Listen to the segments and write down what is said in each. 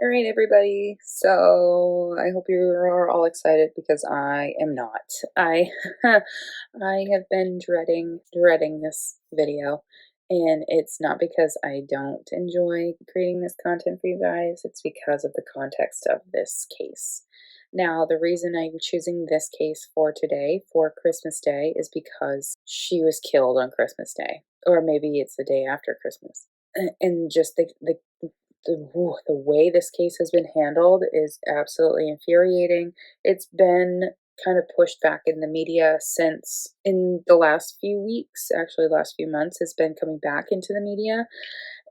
All right, everybody. So I hope you are all excited because I am not. I I have been dreading this video, and it's not because I don't enjoy creating this content for you guys. It's because of the context of this case. Now, the reason I'm choosing this case for today, for Christmas Day, is because she was killed on Christmas Day, or maybe it's the day after Christmas. And just the way this case has been handled is absolutely infuriating. It's been kind of pushed back in the media since in the last few weeks, actually the last few months, has been coming back into the media.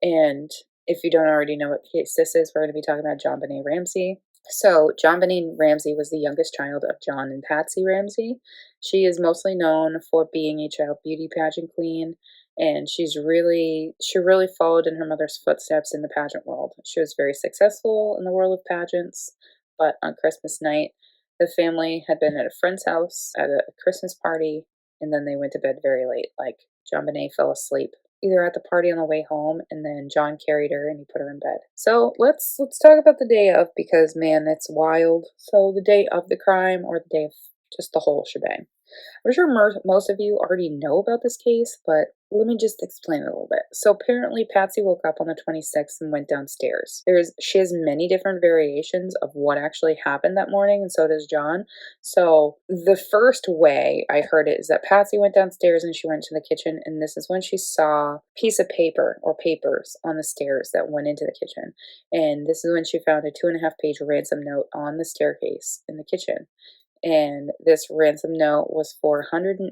And if you don't already know what case this is, we're going to be talking about Jonbenet Ramsey. So Jonbenet Ramsey was the youngest child of John and Patsy Ramsey. She is mostly known for being a child beauty pageant queen, and she really followed in her mother's footsteps in the pageant world. She was very successful in the world of pageants, but on Christmas night, the family had been at a friend's house at a Christmas party, and then they went to bed very late. Like, Jonbenet fell asleep either at the party on the way home, and then John carried her and he put her in bed. So let's talk about the day of, because man, it's wild. So the day of the crime, or the day of just the whole shebang. I'm sure most of you already know about this case, but let me just explain it a little bit. So apparently Patsy woke up on the 26th and went downstairs. She has many different variations of what actually happened that morning, and so does John. So the first way I heard it is that Patsy went downstairs and she went to the kitchen, and this is when she saw a piece of paper or papers on the stairs that went into the kitchen. And this is when she found a 2.5-page ransom note on the staircase in the kitchen. And this ransom note was for $118,000,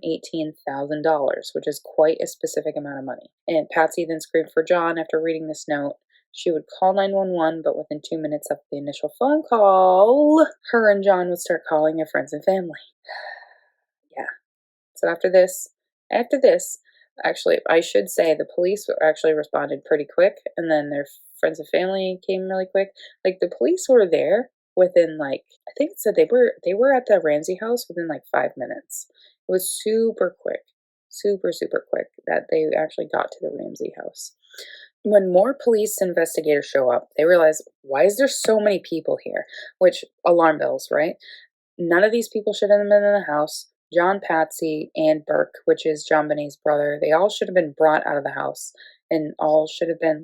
which is quite a specific amount of money. And Patsy then screamed for John after reading this note. She would call 911, but within 2 minutes of the initial phone call, her and John would start calling their friends and family. Yeah. So after this, actually, I should say the police actually responded pretty quick, and then their friends and family came really quick. Like, the police were there within, like, I think it said they were at the Ramsey house within like 5 minutes. It was super quick, super quick that they actually got to the Ramsey house. When more police investigators show up, they realize, why is there so many people here? Which, alarm bells, right? None of these people should have been in the house. John, Patsy, and Burke, which is Jonbenet's brother, they all should have been brought out of the house, and all should have been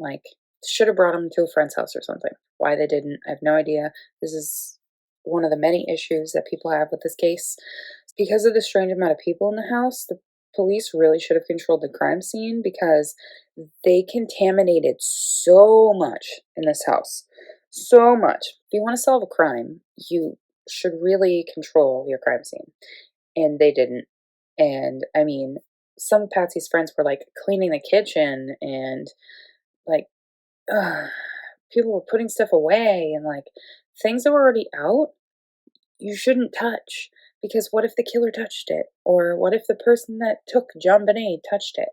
should have brought them to a friend's house or something. Why they didn't, I have no idea. This is one of the many issues that people have with this case. Because of the strange amount of people in the house, the police really should have controlled the crime scene, because they contaminated so much in this house. So much. If you want to solve a crime, you should really control your crime scene. And they didn't. And I mean, some of Patsy's friends were like cleaning the kitchen, and like, people were putting stuff away, and like things that were already out, you shouldn't touch. Because what if the killer touched it? Or what if the person that took Jonbenet touched it?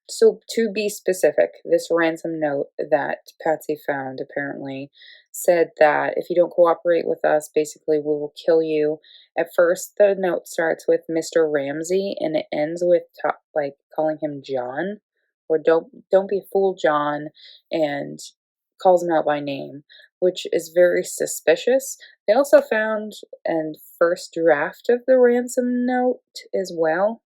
So, to be specific, this ransom note that Patsy found apparently said that if you don't cooperate with us, basically we will kill you. At first, the note starts with Mr. Ramsey, and it ends with like calling him John, or don't be a fool, John, and calls him out by name, which is very suspicious. They also found a first draft of the ransom note as well,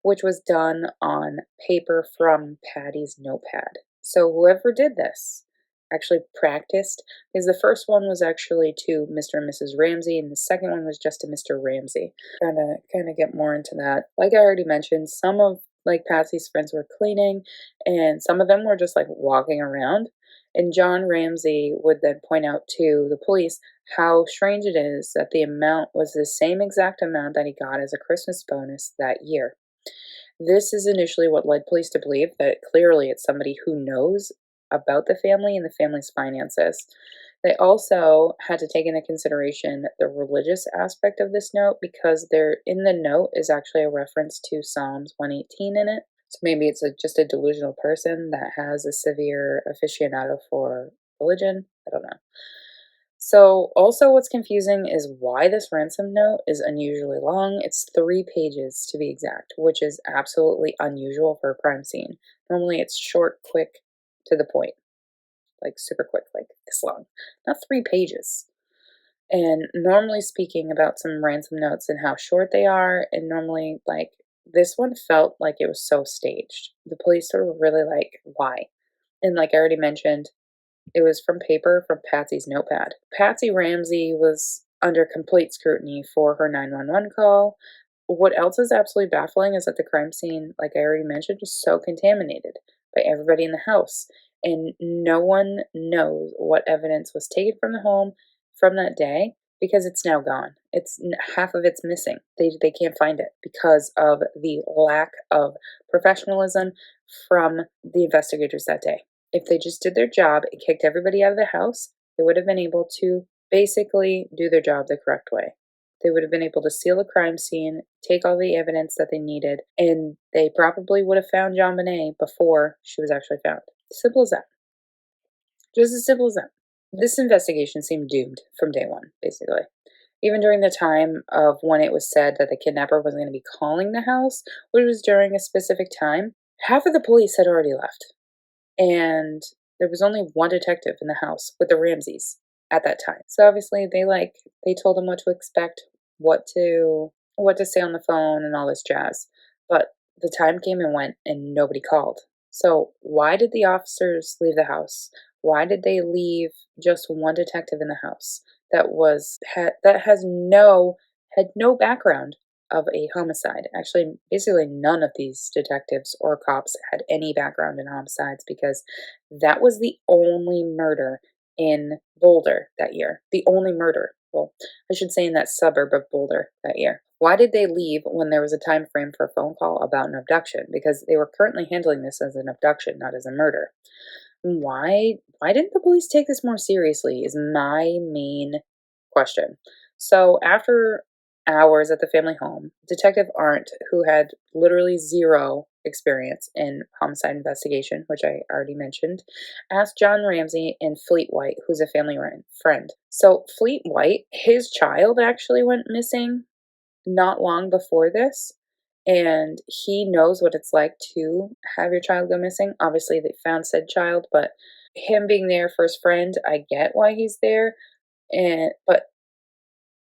which was done on paper from Patty's notepad. So whoever did this actually practiced, because the first one was actually to Mr. and Mrs. Ramsey, and the second one was just to Mr. Ramsey. Kind of get more into that. Like I already mentioned, some of like Patsy's friends were cleaning, and some of them were just like walking around. And John Ramsey would then point out to the police how strange it is that the amount was the same exact amount that he got as a Christmas bonus that year. This is initially what led police to believe that clearly it's somebody who knows about the family and the family's finances. They also had to take into consideration the religious aspect of this note, because there in the note is actually a reference to Psalms 118 in it. So maybe it's just a delusional person that has a severe aficionado for religion. I don't know. So, also what's confusing is why this ransom note is unusually long. It's 3 pages to be exact, which is absolutely unusual for a crime scene. Normally it's short, quick, to the point. like super quick, like this long, not 3 pages. And normally speaking about some ransom notes and how short they are, and normally like this one felt like it was so staged. The police were really like, why? And like I already mentioned, it was from paper from Patsy's notepad. Patsy Ramsey was under complete scrutiny for her 911 call. What else is absolutely baffling is that the crime scene, like I already mentioned, is so contaminated by everybody in the house. And no one knows what evidence was taken from the home from that day because it's now gone. It's half of it's missing. They can't find it because of the lack of professionalism from the investigators that day. If they just did their job and kicked everybody out of the house, they would have been able to basically do their job the correct way. They would have been able to seal the crime scene, take all the evidence that they needed, and they probably would have found Jonbenet before she was actually found. Simple as that. Just as simple as that. This investigation seemed doomed from day one, basically. Even during the time of when it was said that the kidnapper was going to be calling the house, which was during a specific time, half of the police had already left. And there was only one detective in the house with the Ramseys at that time. So obviously they told him what to expect, what to say on the phone and all this jazz. But the time came and went and nobody called. So why did the officers leave the house? Why did they leave just one detective in the house that had no background of a homicide? Actually, basically none of these detectives or cops had any background in homicides because that was the only murder in Boulder that year. The only murder. Well, I should say in that suburb of Boulder that year. Why did they leave when there was a time frame for a phone call about an abduction? Because they were currently handling this as an abduction, not as a murder. Why didn't the police take this more seriously is my main question. So after hours at the family home, Detective Arndt, who had literally zero experience in homicide investigation, which I already mentioned, asked John Ramsey and Fleet White, who's a family friend. So Fleet White, his child actually went missing not long before this, and he knows what it's like to have your child go missing. Obviously, they found said child, but him being there for his friend, I get why he's there, but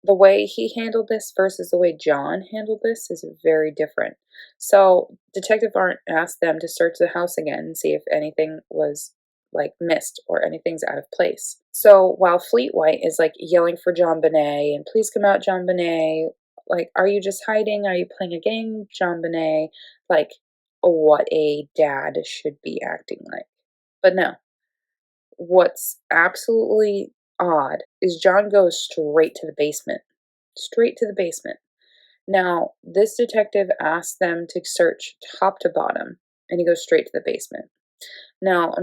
the way he handled this versus the way John handled this is very different. So Detective Arndt asked them to search the house again and see if anything was like missed or anything's out of place. So while Fleet White is like yelling for Jonbenet and please come out, Jonbenet, like, are you just hiding? Are you playing a game, Jonbenet? Like what a dad should be acting like. But no, what's absolutely odd is John goes straight to the basement. Straight to the basement. Now, this detective asks them to search top to bottom, and he goes straight to the basement. Now,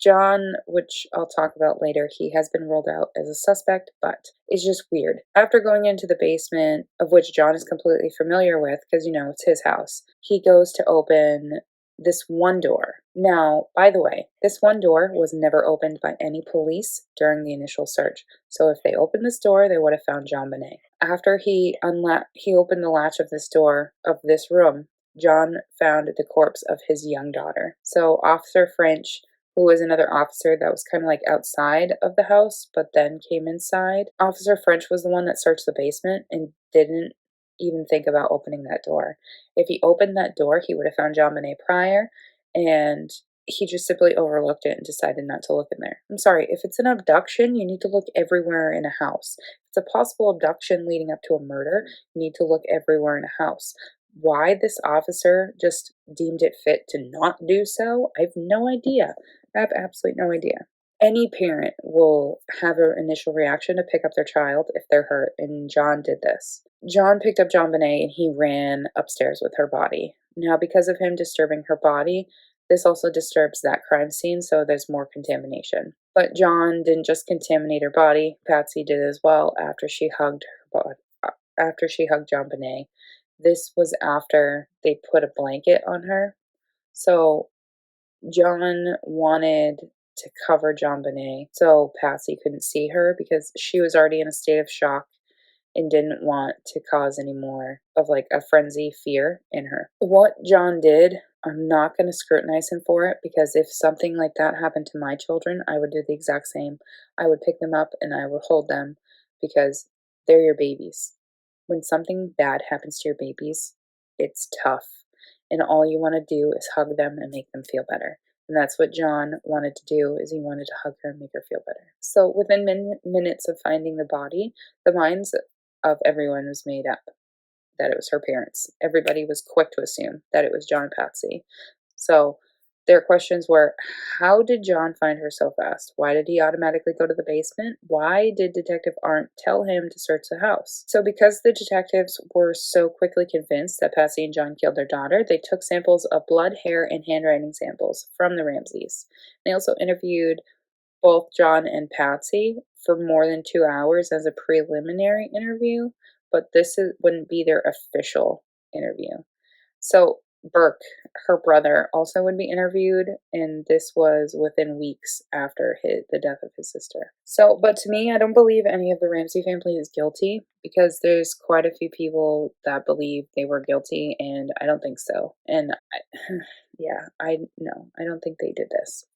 John, which I'll talk about later, he has been ruled out as a suspect, but it's just weird. After going into the basement, of which John is completely familiar with, because, it's his house, he goes to open this one door. Now, by the way, this one door was never opened by any police during the initial search. So if they opened this door, they would have found Jonbenet. After he opened the latch of this door of this room, John found the corpse of his young daughter. So Officer French, who was another officer that was kind of like outside of the house, but then came inside. Officer French was the one that searched the basement and didn't even think about opening that door. If he opened that door, he would have found Jonbenet prior, and he just simply overlooked it and decided not to look in there. I'm sorry, if it's an abduction, you need to look everywhere in a house. If it's a possible abduction leading up to a murder, you need to look everywhere in a house. Why this officer just deemed it fit to not do so, I have no idea. I have absolutely no idea. Any parent will have an initial reaction to pick up their child if they're hurt, and John did this. John picked up Jonbenet and he ran upstairs with her body. Now, because of him disturbing her body, this also disturbs that crime scene, so there's more contamination. But John didn't just contaminate her body, Patsy did as well after she hugged Jonbenet. This was after they put a blanket on her. So John wanted to cover Jonbenet so Patsy couldn't see her because she was already in a state of shock and didn't want to cause any more of like a frenzy fear in her. What John did I'm not going to scrutinize him for it, because if something like that happened to my children, I would do the exact same. I would pick them up and I would hold them, because they're your babies. When something bad happens to your babies, it's tough. And all you want to do is hug them and make them feel better. And that's what John wanted to do, is he wanted to hug her and make her feel better. So within minutes of finding the body, the minds of everyone was made up that it was her parents. Everybody was quick to assume that it was John and Patsy. So their questions were, how did John find her so fast? Why did he automatically go to the basement? Why did Detective Arndt tell him to search the house? So because the detectives were so quickly convinced that Patsy and John killed their daughter, they took samples of blood, hair, and handwriting samples from the Ramseys. They also interviewed both John and Patsy for more than 2 hours as a preliminary interview, but wouldn't be their official interview. So Burke, her brother, also would be interviewed, and this was within weeks after the death of his sister. So, but to me, I don't believe any of the Ramsey family is guilty, because there's quite a few people that believe they were guilty, and I don't think so. And I don't think they did this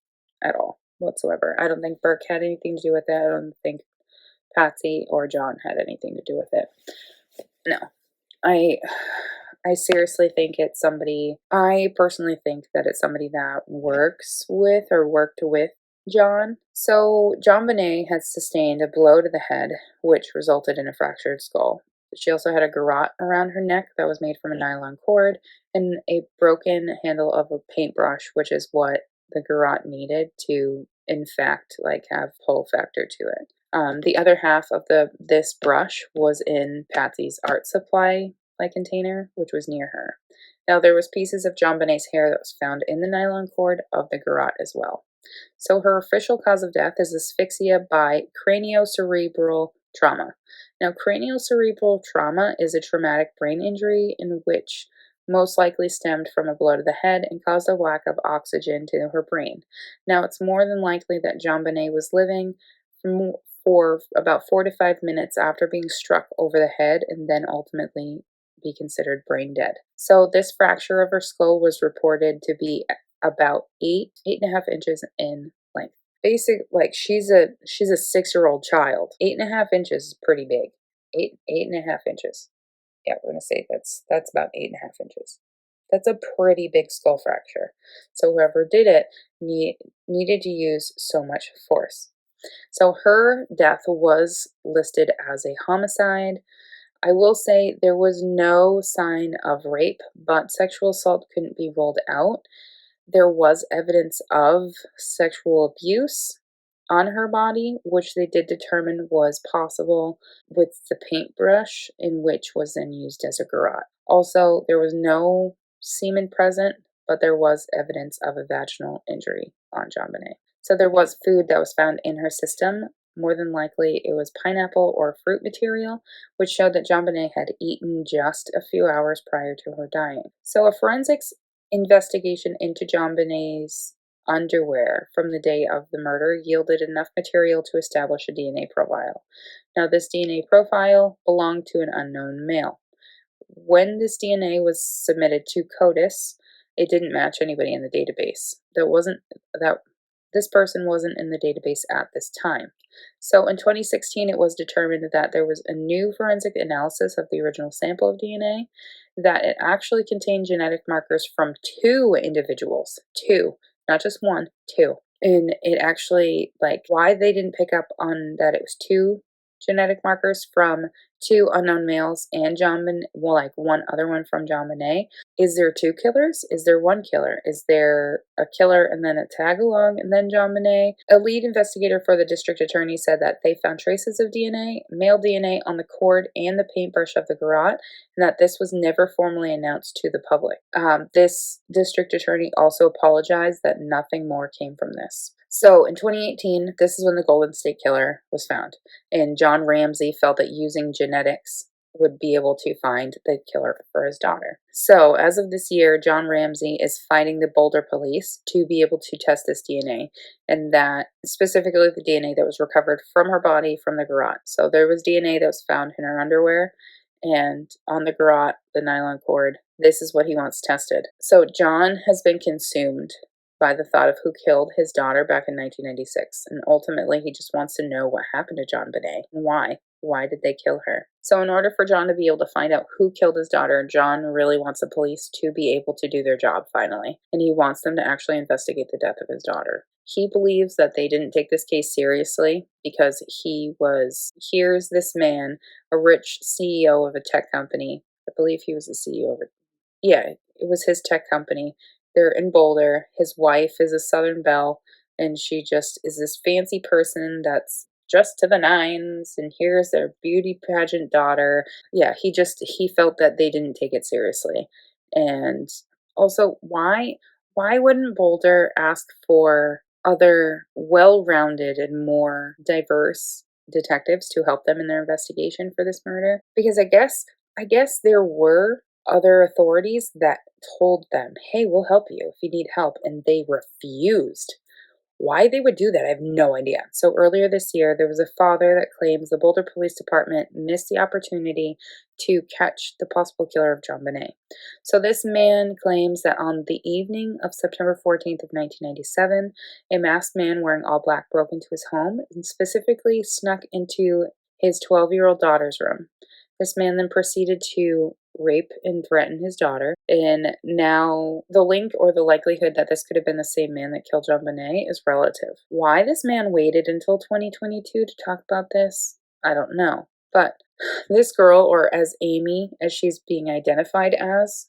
at all whatsoever. I don't think Burke had anything to do with it. I don't think Patsy or John had anything to do with it. No. I seriously think it's somebody, I personally think that it's somebody that works with or worked with John. So Jonbenet had sustained a blow to the head, which resulted in a fractured skull. She also had a garrote around her neck that was made from a nylon cord, and a broken handle of a paintbrush, which is what the garrote needed to, in fact, have pull factor to it. The other half of this brush was in Patsy's art supply container, which was near her. Now, there was pieces of Jonbenet's hair that was found in the nylon cord of the garrote as well. So her official cause of death is asphyxia by craniocerebral trauma. Now, craniocerebral trauma is a traumatic brain injury in which most likely stemmed from a blow to the head and caused a lack of oxygen to her brain. Now, it's more than likely that Jonbenet was living for about 4 to 5 minutes after being struck over the head, and then ultimately be considered brain dead. So this fracture of her skull was reported to be about 8.5 inches in length. She's a 6-year-old child. 8.5 inches is pretty big. 8.5 inches. Yeah, we're gonna say that's about 8.5 inches. That's a pretty big skull fracture. So whoever did it needed to use so much force. So her death was listed as a homicide. I will say there was no sign of rape, but sexual assault couldn't be ruled out. There was evidence of sexual abuse on her body, which they did determine was possible with the paintbrush, in which was then used as a garrote. Also, there was no semen present, but there was evidence of a vaginal injury on Jonbenet. So there was food that was found in her system. More than likely, it was pineapple or fruit material, which showed that Jonbenet had eaten just a few hours prior to her dying. So a forensics investigation into Jonbenet's underwear from the day of the murder yielded enough material to establish a DNA profile. Now, this DNA profile belonged to an unknown male. When this DNA was submitted to CODIS, it didn't match anybody in the database. This person wasn't in the database at this time. So in 2016, it was determined that there was a new forensic analysis of the original sample of DNA, that it actually contained genetic markers from 2 individuals. 2, not just 1, 2. And it actually, why they didn't pick up on that it was 2 genetic markers from 2 unknown males and one other one from Jonbenet. Is there 2 killers? Is there 1 killer? Is there a killer and then a tag along and then Jonbenet? A lead investigator for the district attorney said that they found traces of DNA, male DNA, on the cord and the paintbrush of the garrote, and that this was never formally announced to the public. This district attorney also apologized that nothing more came from this. So in 2018, this is when the Golden State Killer was found, and John Ramsey felt that using genetics would be able to find the killer for his daughter. So as of this year, John Ramsey is fighting the Boulder Police to be able to test this DNA, and that specifically the DNA that was recovered from her body from the garrote. So there was DNA that was found in her underwear, and on the garrote, the nylon cord, this is what he wants tested. So John has been consumed by the thought of who killed his daughter back in 1996, and ultimately he just wants to know what happened to Jonbenet and why. Why did they kill her? So in order for John to be able to find out who killed his daughter, John really wants the police to be able to do their job finally, and he wants them to actually investigate the death of his daughter. He believes that they didn't take this case seriously because here's this man, a rich CEO of a tech company. I believe he was the CEO of it. Yeah, it was his tech company. They're in Boulder. His wife is a Southern belle, and she just is this fancy person that's dressed to the nines, and here's their beauty pageant daughter. Yeah, he felt that they didn't take it seriously. And also, why wouldn't Boulder ask for other well-rounded and more diverse detectives to help them in their investigation for this murder? Because I guess there were other authorities that told them, hey, we'll help you if you need help, and they refused. Why they would do that, I have no idea. So earlier this year, there was a father that claims the Boulder Police Department missed the opportunity to catch the possible killer of Jonbenet. So this man claims that on the evening of September 14th of 1997, a masked man wearing all black broke into his home and specifically snuck into his 12-year-old daughter's room. This man then proceeded to rape and threaten his daughter, and now the link or the likelihood that this could have been the same man that killed Jonbenet is relative. Why this man waited until 2022 to talk about this, I don't know. But this girl, or as Amy, as she's being identified as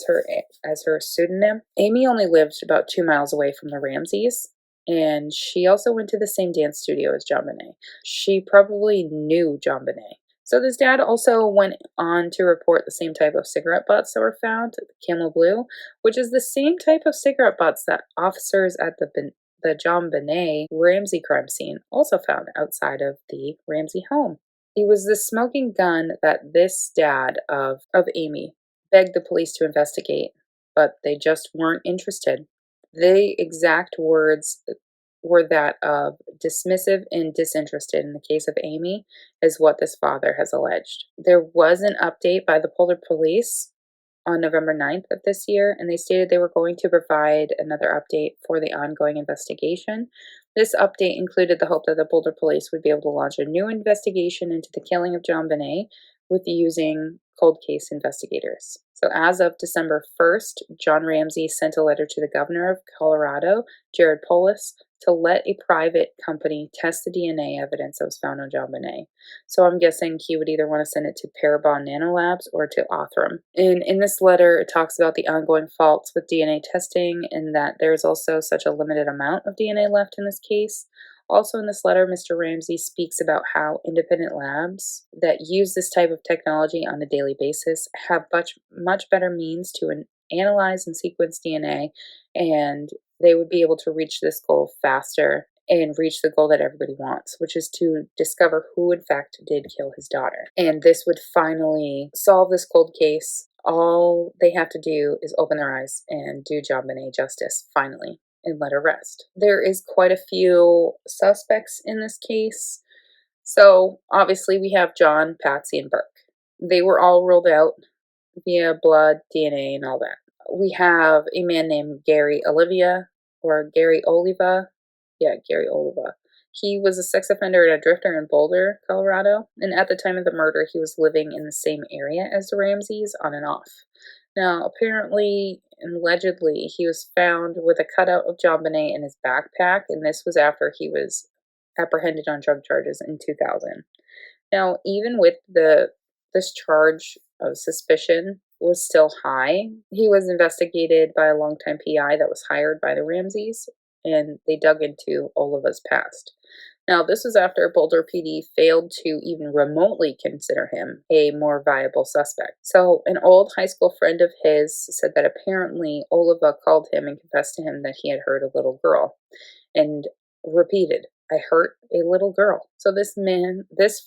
her pseudonym, Amy only lived about 2 miles away from the Ramseys. And she also went to the same dance studio as Jonbenet. She probably knew Jonbenet. So this dad also went on to report the same type of cigarette butts that were found, Camel Blue, which is the same type of cigarette butts that officers at the Jonbenet Ramsey crime scene also found outside of the Ramsey home. It was the smoking gun that this dad of Amy begged the police to investigate, but they just weren't interested. The exact words were that of dismissive and disinterested in the case of Amy, is what this father has alleged. There was an update by the Boulder Police on November 9th of this year, and they stated they were going to provide another update for the ongoing investigation. This update included the hope that the Boulder Police would be able to launch a new investigation into the killing of Jonbenet with using cold case investigators. So as of December 1st, John Ramsey sent a letter to the governor of Colorado, Jared Polis, to let a private company test the DNA evidence that was found on Jonbenet. So I'm guessing he would either want to send it to Parabon Nanolabs or to Othram. And in this letter, it talks about the ongoing faults with DNA testing and that there's also such a limited amount of DNA left in this case. Also in this letter, Mr. Ramsey speaks about how independent labs that use this type of technology on a daily basis have much better means to analyze and sequence DNA, and they would be able to reach this goal faster and reach the goal that everybody wants, which is to discover who in fact did kill his daughter. And this would finally solve this cold case. All they have to do is open their eyes and do Jonbenet justice, finally, and let her rest. There is quite a few suspects in this case. So obviously we have John, Patsy, and Burke. They were all ruled out via blood, DNA, and all that. We have a man named Gary Oliva. Yeah, Gary Oliva. He was a sex offender and a drifter in Boulder, Colorado, and at the time of the murder, he was living in the same area as the Ramseys on and off. Now, apparently and allegedly, he was found with a cutout of Jonbenet in his backpack, and this was after he was apprehended on drug charges in 2000. Now, even with this charge of suspicion was still high, he was investigated by a longtime PI that was hired by the Ramseys, and they dug into Oliva's past. Now, this was after Boulder PD failed to even remotely consider him a more viable suspect. So, an old high school friend of his said that apparently Oliva called him and confessed to him that he had hurt a little girl, and repeated, "I hurt a little girl." So this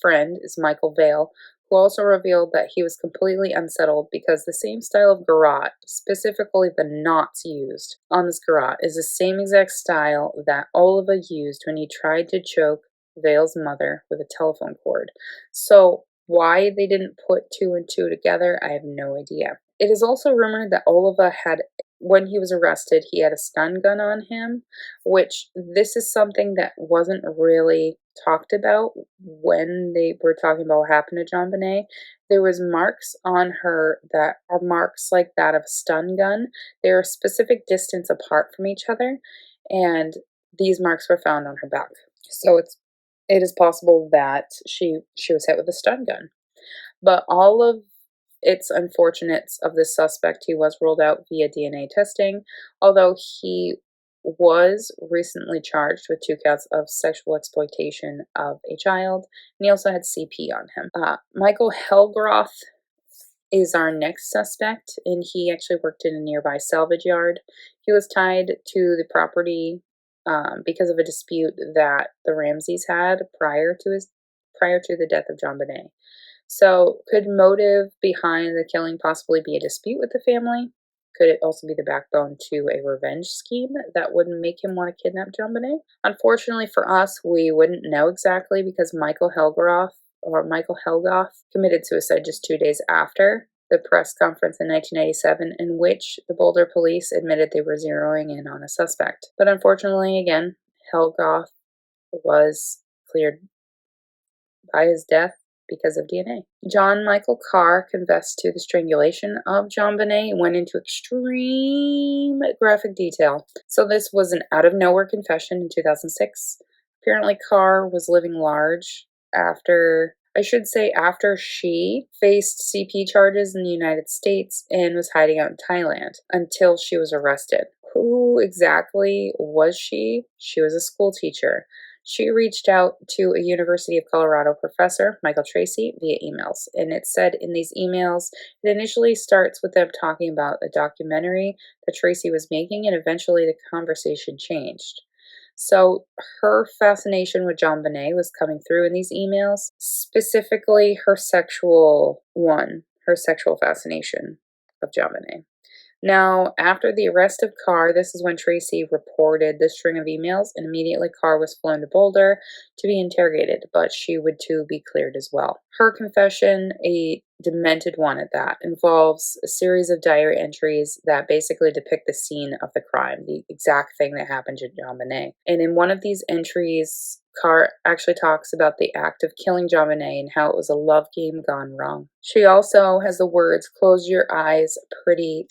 friend is Michael Vale, who also revealed that he was completely unsettled because the same style of garrote, specifically the knots used on this garrote, is the same exact style that Oliva used when he tried to choke Vale's mother with a telephone cord. So why they didn't put two and two together, I have no idea. it is also rumored that Oliva had, when he was arrested, he had a stun gun on him, which this is something that wasn't really talked about when they were talking about what happened to Jonbenet. There was marks on her that are marks like that of a stun gun. They are a specific distance apart from each other, and these marks were found on her back. So it is possible that she was hit with a stun gun. But all of its unfortunates of the suspect, he was ruled out via DNA testing, although he was recently charged with 2 counts of sexual exploitation of a child, and he also had CP on him. Michael Helgroth is our next suspect, and he actually worked in a nearby salvage yard. He was tied to the property because of a dispute that the Ramseys had prior to the death of Jonbenet. So, could motive behind the killing possibly be a dispute with the family? Could it also be the backbone to a revenge scheme that would make him want to kidnap Jonbenet? Unfortunately for us, we wouldn't know exactly because Michael Helgoth committed suicide just 2 days after the press conference in 1987 in which the Boulder Police admitted they were zeroing in on a suspect. But unfortunately, again, Helgoth was cleared by his death because of DNA. John Michael Carr confessed to the strangulation of Jonbenet and went into extreme graphic detail. So this was an out-of-nowhere confession in 2006. Apparently Carr was living large after she faced CP charges in the United States and was hiding out in Thailand until she was arrested. Who exactly was she? She was a school teacher. She reached out to a University of Colorado professor, Michael Tracy, via emails. And it said in these emails, it initially starts with them talking about a documentary that Tracy was making, and eventually the conversation changed. So her fascination with Jonbenet was coming through in these emails, specifically her sexual fascination of Jonbenet. Now, after the arrest of Carr, this is when Tracy reported the string of emails, and immediately Carr was flown to Boulder to be interrogated, but she would too be cleared as well. Her confession, a demented one at that, involves a series of diary entries that basically depict the scene of the crime, the exact thing that happened to Jonbenet. And in one of these entries, Carr actually talks about the act of killing Jonbenet and how it was a love game gone wrong. She also has the words, close your pretty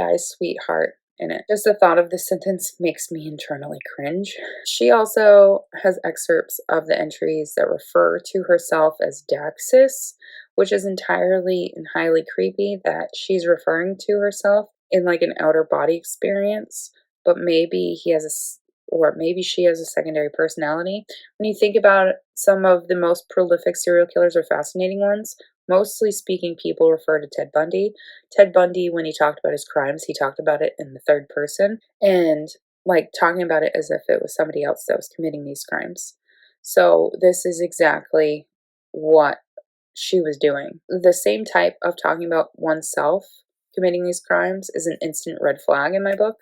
eyes, sweetheart, in it. Just the thought of this sentence makes me internally cringe. She also has excerpts of the entries that refer to herself as Daxis, which is entirely and highly creepy that she's referring to herself in like an outer body experience, but maybe she has a secondary personality. When you think about it, some of the most prolific serial killers or fascinating ones, mostly speaking, people refer to Ted Bundy. Ted Bundy, when he talked about his crimes, he talked about it in the third person and like talking about it as if it was somebody else that was committing these crimes. So this is exactly what she was doing. The same type of talking about oneself committing these crimes is an instant red flag in my book,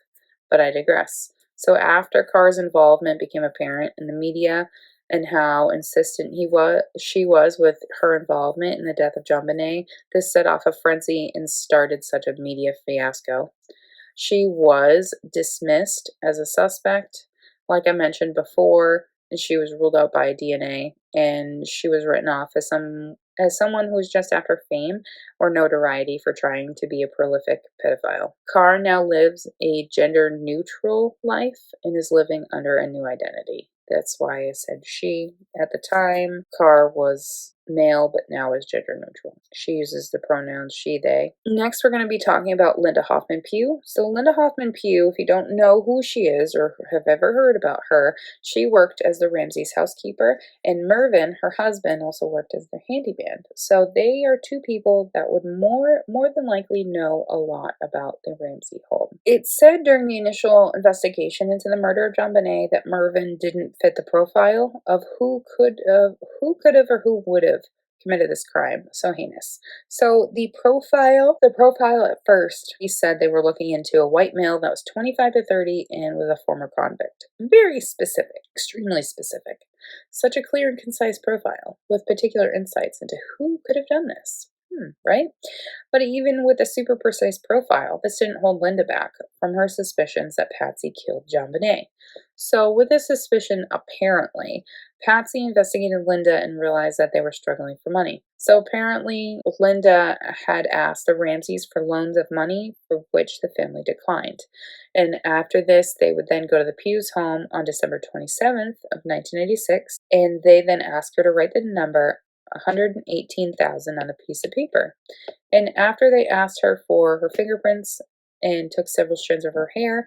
but I digress. So after Carr's involvement became apparent in the media and how insistent she was with her involvement in the death of Jonbenet, this set off a frenzy and started such a media fiasco. She was dismissed as a suspect, like I mentioned before, and she was ruled out by DNA, and she was written off as someone who was just after fame or notoriety for trying to be a prolific pedophile. Carr now lives a gender-neutral life and is living under a new identity. That's why I said she. At the time, Carr was male, but now is gender neutral. She uses the pronouns she, they. Next, we're going to be talking about Linda Hoffman Pugh. So Linda Hoffman Pugh, if you don't know who she is or have ever heard about her, she worked as the Ramsey's housekeeper, and Mervyn, her husband, also worked as their handyman. So they are two people that would more than likely know a lot about the Ramsey home. It's said during the initial investigation into the murder of Jonbenet that Mervyn didn't fit the profile of who could have or who would have committed this crime so heinous. So the profile at first, he said they were looking into a white male that was 25 to 30 and was a former convict. Very specific, extremely specific. Such a clear and concise profile with particular insights into who could have done this. Right? But even with a super precise profile, this didn't hold Linda back from her suspicions that Patsy killed Jonbenet. So, with this suspicion, apparently, Patsy investigated Linda and realized that they were struggling for money. So, apparently, Linda had asked the Ramseys for loans of money, for which the family declined. And after this, they would then go to the Pugh's home on December 27th of 1986, and they then asked her to write the number 118,000 on a piece of paper. And after they asked her for her fingerprints and took several strands of her hair,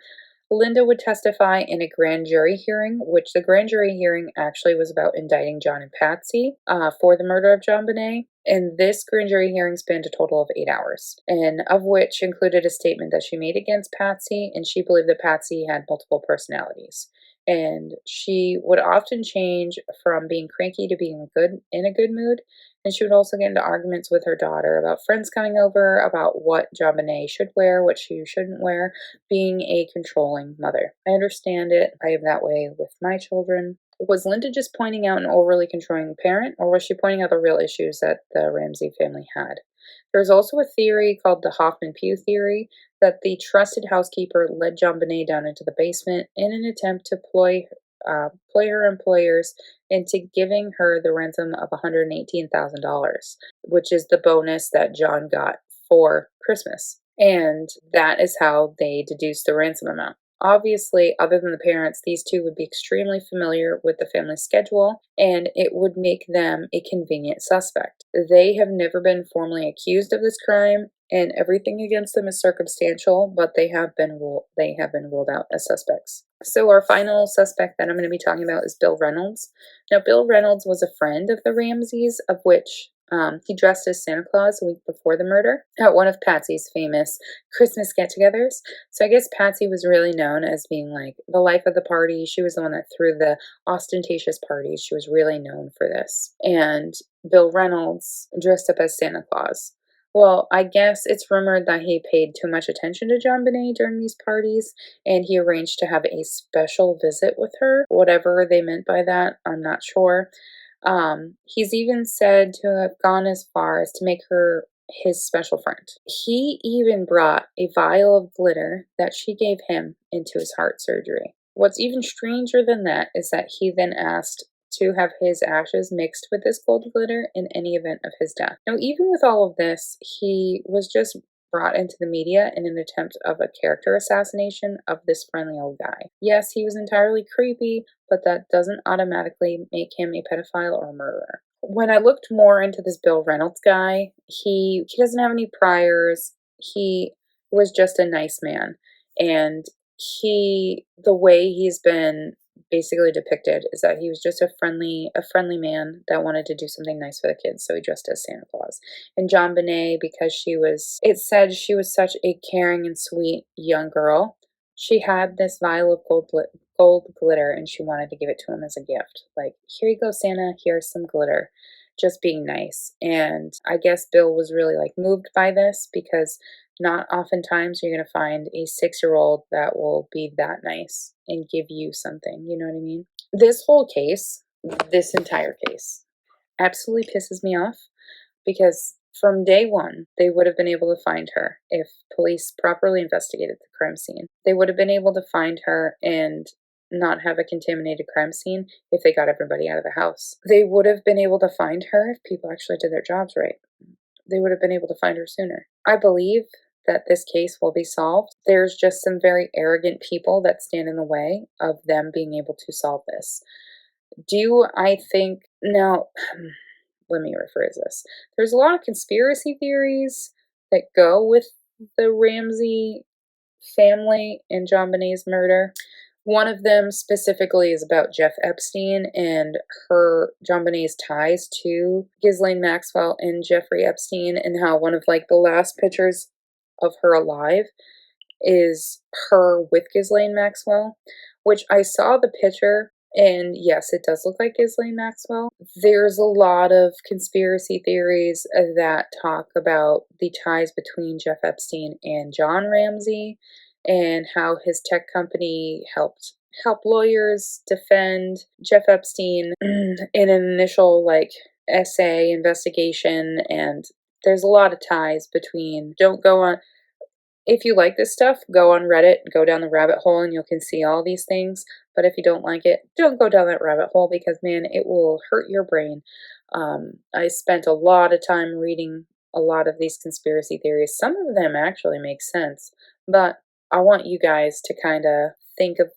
Linda would testify in a grand jury hearing, which the grand jury hearing actually was about indicting John and Patsy for the murder of JonBenet. And this grand jury hearing spanned a total of 8 hours, and of which included a statement that she made against Patsy, and she believed that Patsy had multiple personalities. And she would often change from being cranky to being in a good mood. And she would also get into arguments with her daughter about friends coming over, about what JonBenet should wear, what she shouldn't wear, being a controlling mother. I understand it. I am that way with my children. Was Linda just pointing out an overly controlling parent, or was she pointing out the real issues that the Ramsey family had? There's also a theory called the Hoffman-Pugh theory that the trusted housekeeper led JonBenet down into the basement in an attempt to ploy her employers into giving her the ransom of $118,000, which is the bonus that John got for Christmas. And that is how they deduced the ransom amount. Obviously, other than the parents, these two would be extremely familiar with the family schedule, and it would make them a convenient suspect. They have never been formally accused of this crime, and everything against them is circumstantial, but they have been ruled out as suspects. So our final suspect that I'm going to be talking about is Bill Reynolds. Now, Bill Reynolds was a friend of the Ramseys, of which he dressed as Santa Claus a week before the murder at one of Patsy's famous Christmas get-togethers. So I guess Patsy was really known as being like the life of the party. She was the one that threw the ostentatious parties. She was really known for this. And Bill Reynolds dressed up as Santa Claus. Well, I guess it's rumored that he paid too much attention to JonBenet during these parties, and he arranged to have a special visit with her. Whatever they meant by that, I'm not sure. He's even said to have gone as far as to make her his special friend. He even brought a vial of glitter that she gave him into his heart surgery. What's even stranger than that is that he then asked to have his ashes mixed with this gold glitter in any event of his death. Now, even with all of this, he was just brought into the media in an attempt of a character assassination of this friendly old guy. Yes, he was entirely creepy, but that doesn't automatically make him a pedophile or a murderer. When I looked more into this Bill Reynolds guy, he doesn't have any priors. He was just a nice man, and the way he's been basically depicted is that he was just a friendly man that wanted to do something nice for the kids, so he dressed as Santa Claus. And JonBenet, because it said she was such a caring and sweet young girl, she had this vial of gold glitter, and she wanted to give it to him as a gift. Like, here you go, Santa, here's some glitter. Just being nice. And I guess Bill was really like moved by this, because not oftentimes you're going to find a 6-year-old that will be that nice and give you something. You know what I mean? This entire case, absolutely pisses me off, because from day one, they would have been able to find her if police properly investigated the crime scene. They would have been able to find her and not have a contaminated crime scene if they got everybody out of the house. They would have been able to find her if people actually did their jobs right. They would have been able to find her sooner. I believe that this case will be solved. There's just some very arrogant people that stand in the way of them being able to solve this. Now, let me rephrase this. There's a lot of conspiracy theories that go with the Ramsey family and JonBenet's murder. One of them specifically is about Jeff Epstein and JonBenet's ties to Ghislaine Maxwell and Jeffrey Epstein, and how one of like the last pictures of her alive is her with Ghislaine Maxwell, which I saw the picture, and yes, it does look like Ghislaine Maxwell. There's a lot of conspiracy theories that talk about the ties between Jeff Epstein and John Ramsey, and how his tech company helped lawyers defend Jeff Epstein in an initial essay investigation, and there's a lot of ties between, don't go on, if you like this stuff, go on Reddit, go down the rabbit hole, and you can see all these things. But if you don't like it, don't go down that rabbit hole because, man, it will hurt your brain. I spent a lot of time reading a lot of these conspiracy theories. Some of them actually make sense, but I want you guys to kind of think of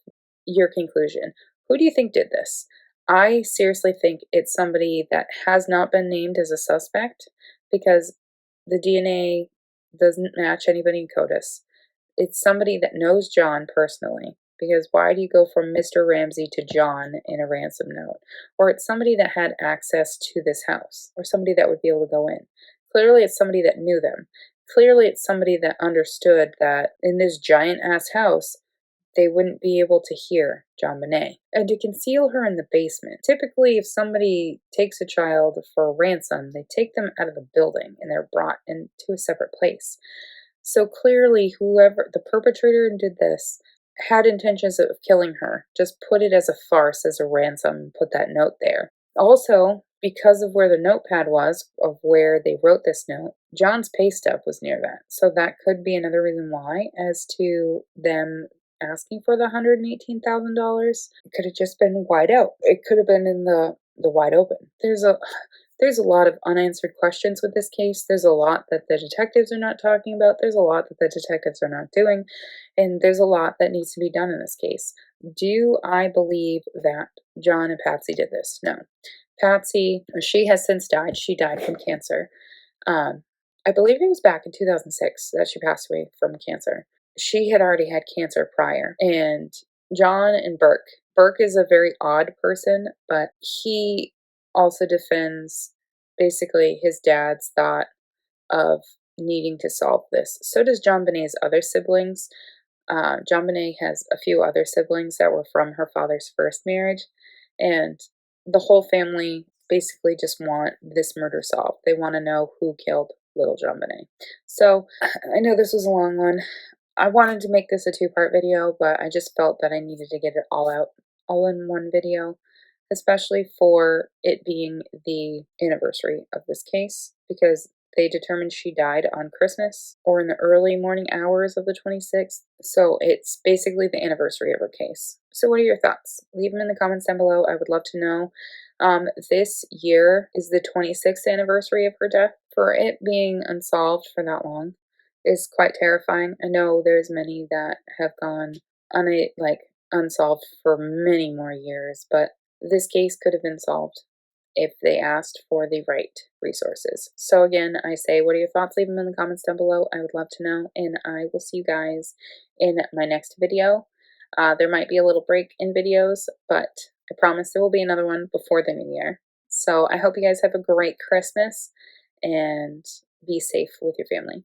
your conclusion. Who do you think did this? I seriously think it's somebody that has not been named as a suspect because the DNA doesn't match anybody in CODIS. It's somebody that knows John personally. Because why do you go from Mr. Ramsey to John in a ransom note? Or it's somebody that had access to this house, or somebody that would be able to go in. Clearly, it's somebody that knew them. Clearly, it's somebody that understood that in this giant ass house, they wouldn't be able to hear Jonbenet. And to conceal her in the basement. Typically, if somebody takes a child for a ransom, they take them out of the building and they're brought into a separate place. So clearly, whoever, the perpetrator who did this, had intentions of killing her. Just put it as a farce, as a ransom, put that note there. Also, because of where the notepad was, of where they wrote this note, John's pay stub was near that. So that could be another reason why, as to them asking for the $118,000. It could have just been wide out. It could have been in the wide open. There's a lot of unanswered questions with this case. There's a lot that the detectives are not talking about. There's a lot that the detectives are not doing. And there's a lot that needs to be done in this case. Do I believe that John and Patsy did this? No. Patsy, she has since died. She died from cancer. I believe it was back in 2006 that she passed away from cancer. She had already had cancer prior. And John and Burke is a very odd person, but he also defends basically his dad's thought of needing to solve this. So does Jonbenet's other siblings. Jonbenet has a few other siblings that were from her father's first marriage, and the whole family basically just want this murder solved. They want to know who killed little Jonbenet. So I know this was a long one. I wanted to make this a two-part video, but I just felt that I needed to get it all out, all in one video, especially for it being the anniversary of this case, because they determined she died on Christmas or in the early morning hours of the 26th. So it's basically the anniversary of her case. So what are your thoughts? Leave them in the comments down below. I would love to know. This year is the 26th anniversary of her death. For it being unsolved for that long is quite terrifying. I know there's many that have gone unsolved for many more years, but this case could have been solved if they asked for the right resources. So again, I say, what are your thoughts? Leave them in the comments down below. I would love to know, and I will see you guys in my next video. There might be a little break in videos, but I promise there will be another one before the new year. So I hope you guys have a great Christmas and be safe with your family.